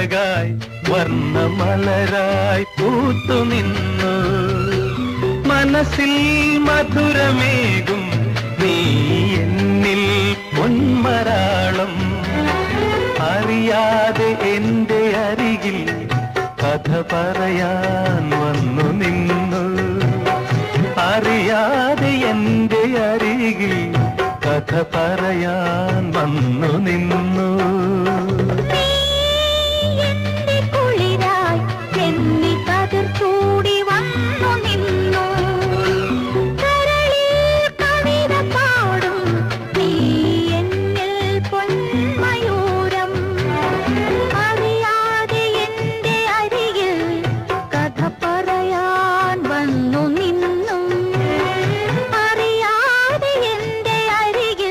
അഴകായി വർണ്ണമലരായി പൂത്തുനിന്നു മനസ്സിൽ മധുരമേകും നീ എന്നിൽ പൊന്മരാളം അറിയാതെ എന്റെ അരികിൽ കഥ പറയാൻ വന്നു നിന്നു അറിയാതെ എന്റെ അരികിൽ കഥ പറയാൻ